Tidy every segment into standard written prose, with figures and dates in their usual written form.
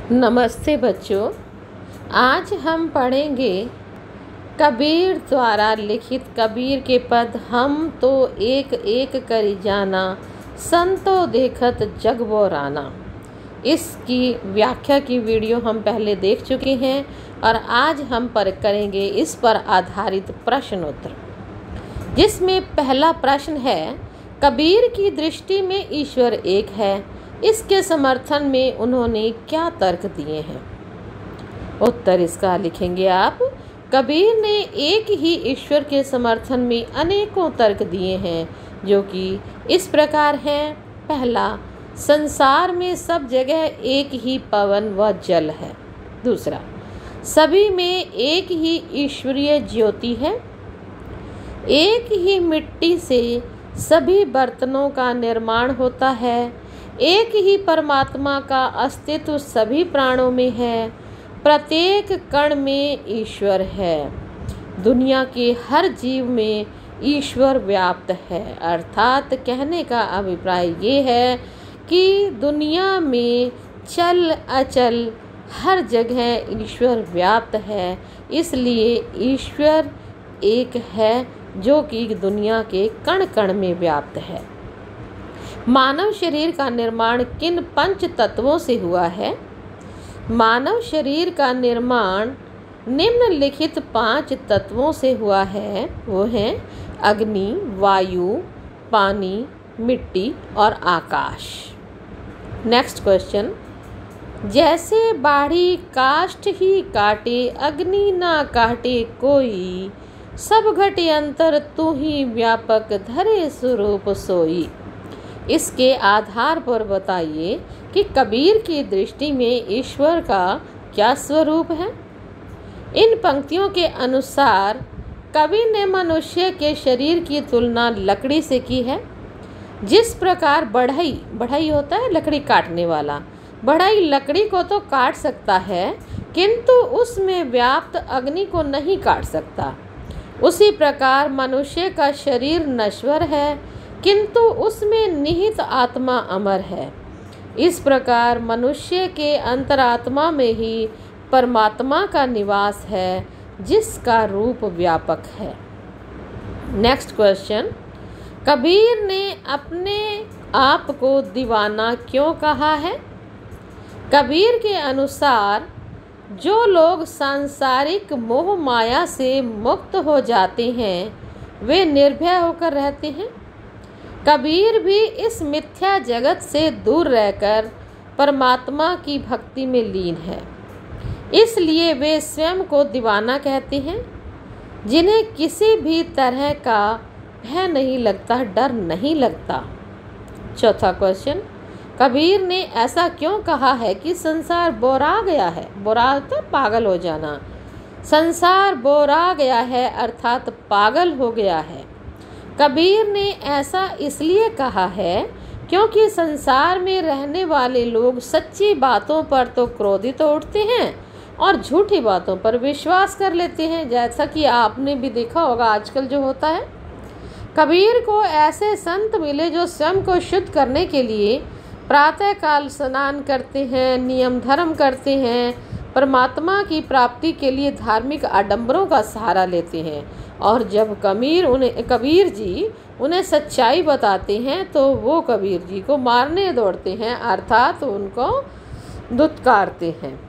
नमस्ते बच्चों। आज हम पढ़ेंगे कबीर द्वारा लिखित कबीर के पद। हम तो एक एक करी जाना, संतो देखत जग बोराना। इसकी व्याख्या की वीडियो हम पहले देख चुके हैं और आज हम करेंगे इस पर आधारित प्रश्न उत्तर, जिसमें पहला प्रश्न है, कबीर की दृष्टि में ईश्वर एक है, इसके समर्थन में उन्होंने क्या तर्क दिए हैं। उत्तर इसका लिखेंगे आप। कबीर ने एक ही ईश्वर के समर्थन में अनेकों तर्क दिए हैं, जो कि इस प्रकार हैं। पहला, संसार में सब जगह एक ही पवन व जल है। दूसरा, सभी में एक ही ईश्वरीय ज्योति है। एक ही मिट्टी से सभी बर्तनों का निर्माण होता है। एक ही परमात्मा का अस्तित्व सभी प्राणों में है। प्रत्येक कण में ईश्वर है। दुनिया के हर जीव में ईश्वर व्याप्त है। अर्थात कहने का अभिप्राय ये है कि दुनिया में चल अचल हर जगह ईश्वर व्याप्त है। इसलिए ईश्वर एक है जो कि दुनिया के कण कण में व्याप्त है। मानव शरीर का निर्माण किन पंच तत्वों से हुआ है? मानव शरीर का निर्माण निम्नलिखित 5 तत्वों से हुआ है। वो हैं अग्नि, वायु, पानी, मिट्टी और आकाश। नेक्स्ट क्वेश्चन, जैसे बाढ़ी काष्ठ ही काटे, अग्नि ना काटे कोई, सब घटे अंतर तू ही व्यापक, धरे स्वरूप सोई। इसके आधार पर बताइए कि कबीर की दृष्टि में ईश्वर का क्या स्वरूप है। इन पंक्तियों के अनुसार कबीर ने मनुष्य के शरीर की तुलना लकड़ी से की है। जिस प्रकार बढ़ई होता है लकड़ी काटने वाला, बढ़ई लकड़ी को तो काट सकता है, किंतु उसमें व्याप्त अग्नि को नहीं काट सकता। उसी प्रकार मनुष्य का शरीर नश्वर है, किंतु उसमें निहित आत्मा अमर है। इस प्रकार मनुष्य के अंतरात्मा में ही परमात्मा का निवास है, जिसका रूप व्यापक है। नेक्स्ट क्वेश्चन, कबीर ने अपने आप को दीवाना क्यों कहा है? कबीर के अनुसार जो लोग सांसारिक मोह माया से मुक्त हो जाते हैं, वे निर्भय होकर रहते हैं। कबीर भी इस मिथ्या जगत से दूर रहकर परमात्मा की भक्ति में लीन है। इसलिए वे स्वयं को दीवाना कहते हैं, जिन्हें किसी भी तरह का भय नहीं लगता, डर नहीं लगता। चौथा क्वेश्चन, कबीर ने ऐसा क्यों कहा है कि संसार बोरा गया है? बोरा तो पागल हो जाना। संसार बोरा गया है अर्थात पागल हो गया है। कबीर ने ऐसा इसलिए कहा है क्योंकि संसार में रहने वाले लोग सच्ची बातों पर तो क्रोधित उठते हैं और झूठी बातों पर विश्वास कर लेते हैं, जैसा कि आपने भी देखा होगा आजकल जो होता है। कबीर को ऐसे संत मिले जो स्वयं को शुद्ध करने के लिए प्रातःकाल स्नान करते हैं, नियम धर्म करते हैं, परमात्मा की प्राप्ति के लिए धार्मिक आडंबरों का सहारा लेते हैं। और जब कबीर जी उन्हें सच्चाई बताते हैं तो वो कबीर जी को मारने दौड़ते हैं, अर्थात उनको दुत्कारते हैं।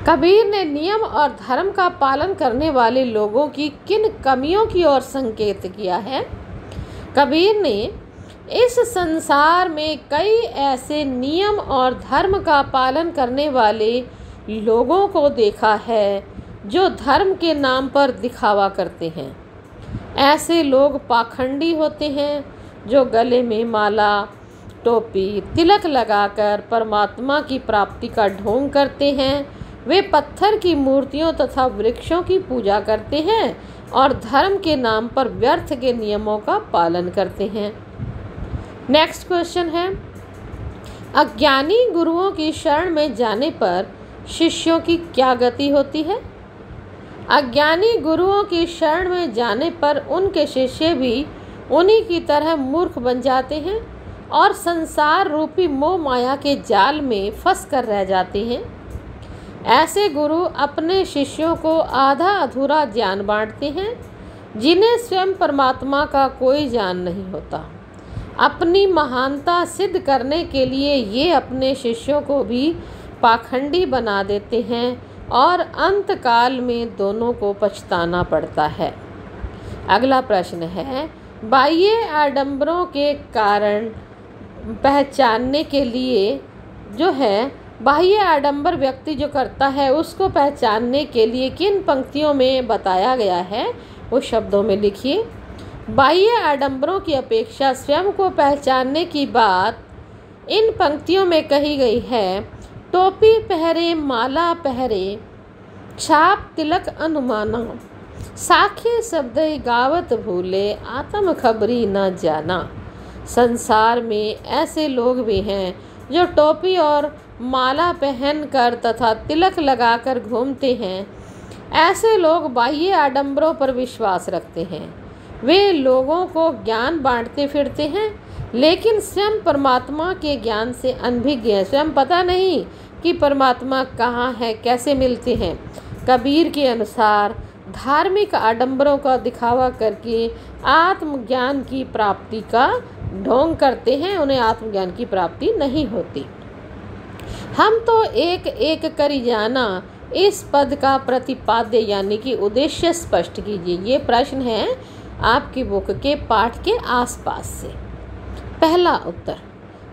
कबीर ने नियम और धर्म का पालन करने वाले लोगों की किन कमियों की ओर संकेत किया है? कबीर ने इस संसार में कई ऐसे नियम और धर्म का पालन करने वाले लोगों को देखा है जो धर्म के नाम पर दिखावा करते हैं। ऐसे लोग पाखंडी होते हैं, जो गले में माला, टोपी, तिलक लगाकर परमात्मा की प्राप्ति का ढोंग करते हैं। वे पत्थर की मूर्तियों तथा वृक्षों की पूजा करते हैं और धर्म के नाम पर व्यर्थ के नियमों का पालन करते हैं। नेक्स्ट क्वेश्चन है, अज्ञानी गुरुओं की शरण में जाने पर शिष्यों की क्या गति होती है? अज्ञानी गुरुओं की शरण में जाने पर उनके शिष्य भी उन्हीं की तरह मूर्ख बन जाते हैं और संसार रूपी मोह माया के जाल में फंस कर रह जाते हैं। ऐसे गुरु अपने शिष्यों को आधा अधूरा ज्ञान बांटते हैं, जिन्हें स्वयं परमात्मा का कोई ज्ञान नहीं होता। अपनी महानता सिद्ध करने के लिए ये अपने शिष्यों को भी पाखंडी बना देते हैं और अंतकाल में दोनों को पछताना पड़ता है। अगला प्रश्न है, बाह्य आडंबरों के कारण पहचानने के लिए जो है बाह्य आडंबर व्यक्ति जो करता है उसको पहचानने के लिए किन पंक्तियों में बताया गया है वो शब्दों में लिखिए। बाह्य आडंबरों की अपेक्षा स्वयं को पहचानने की बात इन पंक्तियों में कही गई है। टोपी पहरे माला पहरे छाप तिलक अनुमाना, साखे शब्द गावत भूले आत्म खबरी न जाना। संसार में ऐसे लोग भी हैं जो टोपी और माला पहनकर तथा तिलक लगाकर घूमते हैं। ऐसे लोग बाह्य आडंबरों पर विश्वास रखते हैं। वे लोगों को ज्ञान बांटते फिरते हैं, लेकिन स्वयं परमात्मा के ज्ञान से अनभिज्ञ हैं। स्वयं पता नहीं कि परमात्मा कहाँ है, कैसे मिलते हैं। कबीर के अनुसार धार्मिक आडंबरों का दिखावा करके आत्मज्ञान की प्राप्ति का ढोंग करते हैं, उन्हें आत्मज्ञान की प्राप्ति नहीं होती। हम तो एक एक करी जाना इस पद का प्रतिपाद्य यानी कि उद्देश्य स्पष्ट कीजिए। ये प्रश्न है आपकी बुक के पाठ के आसपास से। पहला उत्तर,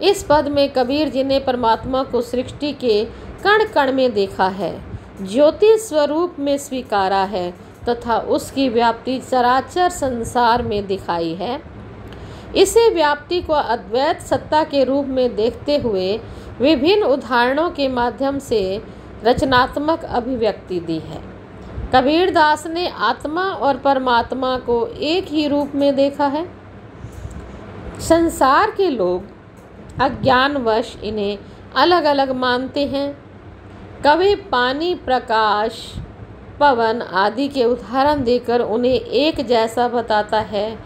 इस पद में कबीर जी ने परमात्मा को सृष्टि के कण कण में देखा है, ज्योति स्वरूप में स्वीकारा है तथा उसकी व्याप्ति चराचर संसार में दिखाई है। इसे व्याप्ति को अद्वैत सत्ता के रूप में देखते हुए विभिन्न उदाहरणों के माध्यम से रचनात्मक अभिव्यक्ति दी है। कबीर दास ने आत्मा और परमात्मा को एक ही रूप में देखा है। संसार के लोग अज्ञानवश इन्हें अलग अलग मानते हैं। कवि पानी, प्रकाश, पवन आदि के उदाहरण देकर उन्हें एक जैसा बताता है।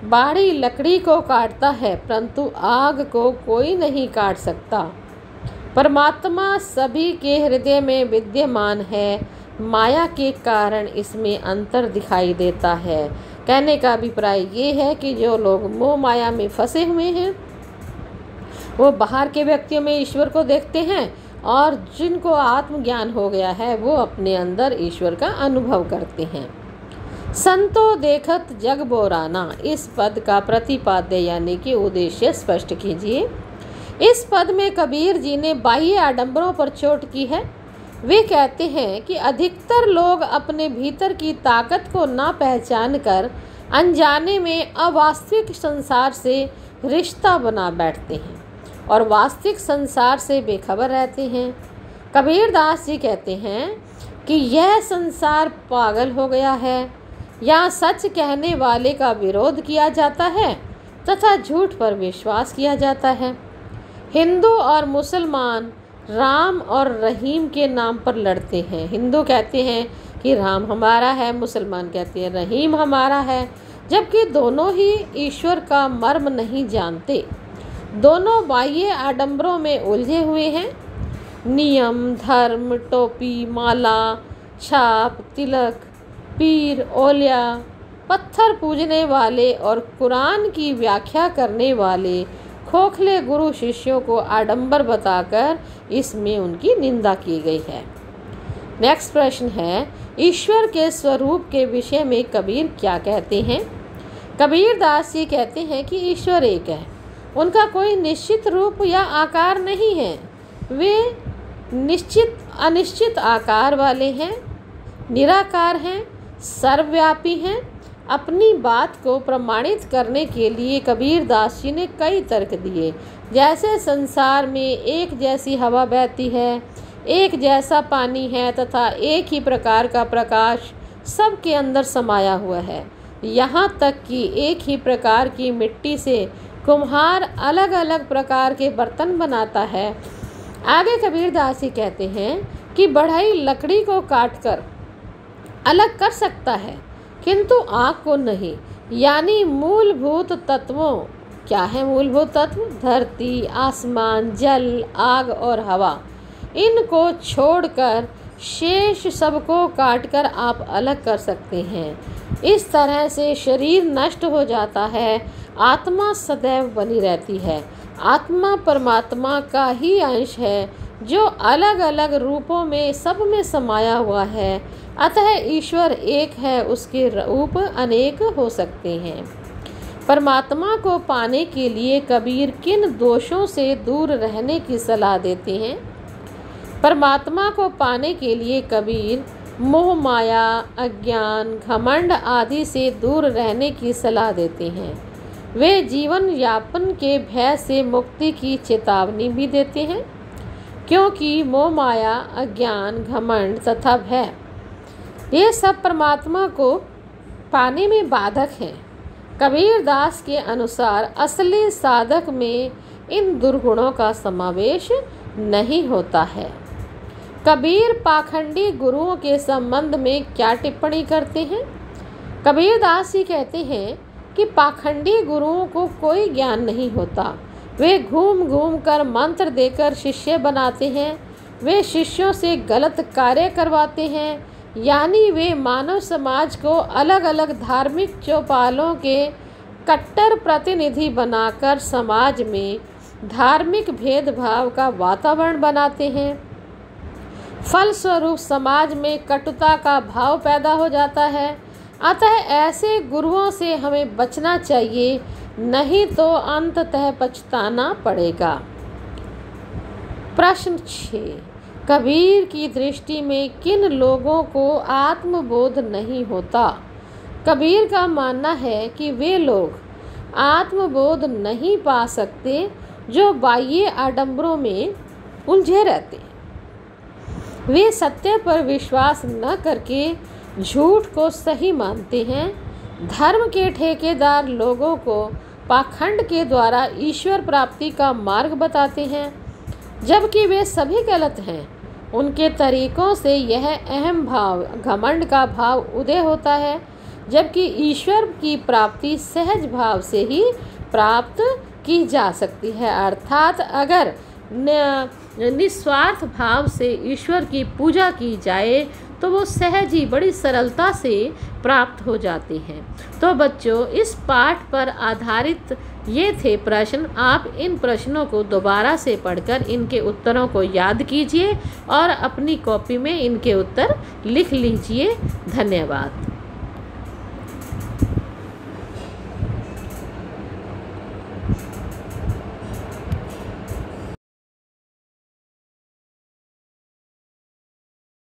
बाड़ी लकड़ी को काटता है, परंतु आग को कोई नहीं काट सकता। परमात्मा सभी के हृदय में विद्यमान है, माया के कारण इसमें अंतर दिखाई देता है। कहने का अभिप्राय ये है कि जो लोग मोह माया में फंसे हुए हैं वो बाहर के व्यक्तियों में ईश्वर को देखते हैं, और जिनको आत्मज्ञान हो गया है वो अपने अंदर ईश्वर का अनुभव करते हैं। संतो देखत जग बोराना, इस पद का प्रतिपाद्य यानी कि उद्देश्य स्पष्ट कीजिए। इस पद में कबीर जी ने बाह्य आडंबरों पर चोट की है। वे कहते हैं कि अधिकतर लोग अपने भीतर की ताकत को ना पहचान कर अनजाने में अवास्तविक संसार से रिश्ता बना बैठते हैं और वास्तविक संसार से बेखबर रहते हैं। कबीर दास जी कहते हैं कि यह संसार पागल हो गया है। यहाँ सच कहने वाले का विरोध किया जाता है तथा झूठ पर विश्वास किया जाता है। हिंदू और मुसलमान राम और रहीम के नाम पर लड़ते हैं। हिंदू कहते हैं कि राम हमारा है, मुसलमान कहते हैं रहीम हमारा है, जबकि दोनों ही ईश्वर का मर्म नहीं जानते। दोनों बाह्य आडंबरों में उलझे हुए हैं। नियम, धर्म, टोपी, माला, छाप, तिलक, पीर, औलिया, पत्थर पूजने वाले और कुरान की व्याख्या करने वाले खोखले गुरु शिष्यों को आडंबर बताकर इसमें उनकी निंदा की गई है। नेक्स्ट प्रश्न है, ईश्वर के स्वरूप के विषय में कबीर क्या कहते हैं? कबीर दास जी कहते हैं कि ईश्वर एक है, उनका कोई निश्चित रूप या आकार नहीं है। वे निश्चित अनिश्चित आकार वाले हैं, निराकार हैं, सर्वव्यापी हैं। अपनी बात को प्रमाणित करने के लिए कबीर दास जी ने कई तर्क दिए। जैसे संसार में एक जैसी हवा बहती है, एक जैसा पानी है तथा एक ही प्रकार का प्रकाश सबके अंदर समाया हुआ है। यहाँ तक कि एक ही प्रकार की मिट्टी से कुम्हार अलग अलग प्रकार के बर्तन बनाता है। आगे कबीर दास जी कहते हैं कि बढ़ई लकड़ी को काटकर अलग कर सकता है, किंतु आग को नहीं। यानी मूलभूत तत्वों क्या है मूलभूत तत्व? धरती, आसमान, जल, आग और हवा। इनको छोड़कर शेष सबको काटकर आप अलग कर सकते हैं। इस तरह से शरीर नष्ट हो जाता है, आत्मा सदैव बनी रहती है। आत्मा परमात्मा का ही अंश है जो अलग अलग रूपों में सब में समाया हुआ है। अतः ईश्वर एक है, उसके रूप अनेक हो सकते हैं। परमात्मा को पाने के लिए कबीर किन दोषों से दूर रहने की सलाह देते हैं? परमात्मा को पाने के लिए कबीर मोह माया, अज्ञान, घमंड आदि से दूर रहने की सलाह देते हैं। वे जीवन यापन के भय से मुक्ति की चेतावनी भी देते हैं, क्योंकि मोह माया, अज्ञान, घमंड तथा भय ये सब परमात्मा को पाने में बाधक हैं। कबीर दास के अनुसार असली साधक में इन दुर्गुणों का समावेश नहीं होता है। कबीर पाखंडी गुरुओं के संबंध में क्या टिप्पणी करते हैं? कबीर दास जी कहते हैं कि पाखंडी गुरुओं को कोई ज्ञान नहीं होता। वे घूम घूम कर मंत्र देकर शिष्य बनाते हैं। वे शिष्यों से गलत कार्य करवाते हैं, यानी वे मानव समाज को अलग अलग धार्मिक चौपालों के कट्टर प्रतिनिधि बनाकर समाज में धार्मिक भेदभाव का वातावरण बनाते हैं। फलस्वरूप समाज में कटुता का भाव पैदा हो जाता है। अतः ऐसे गुरुओं से हमें बचना चाहिए, नहीं तो अंततः पछताना पड़ेगा। प्रश्न 6। कबीर की दृष्टि में किन लोगों को आत्मबोध नहीं होता? कबीर का मानना है कि वे लोग आत्मबोध नहीं पा सकते जो बाह्य आडंबरों में उलझे रहते हैं। वे सत्य पर विश्वास न करके झूठ को सही मानते हैं। धर्म के ठेकेदार लोगों को पाखंड के द्वारा ईश्वर प्राप्ति का मार्ग बताते हैं, जबकि वे सभी गलत हैं। उनके तरीकों से यह अहम भाव, घमंड का भाव उदय होता है, जबकि ईश्वर की प्राप्ति सहज भाव से ही प्राप्त की जा सकती है। अर्थात अगर निस्वार्थ भाव से ईश्वर की पूजा की जाए तो वो सहज ही बड़ी सरलता से प्राप्त हो जाती हैं। तो बच्चों, इस पाठ पर आधारित ये थे प्रश्न। आप इन प्रश्नों को दोबारा से पढ़कर इनके उत्तरों को याद कीजिए और अपनी कॉपी में इनके उत्तर लिख लीजिए। धन्यवाद।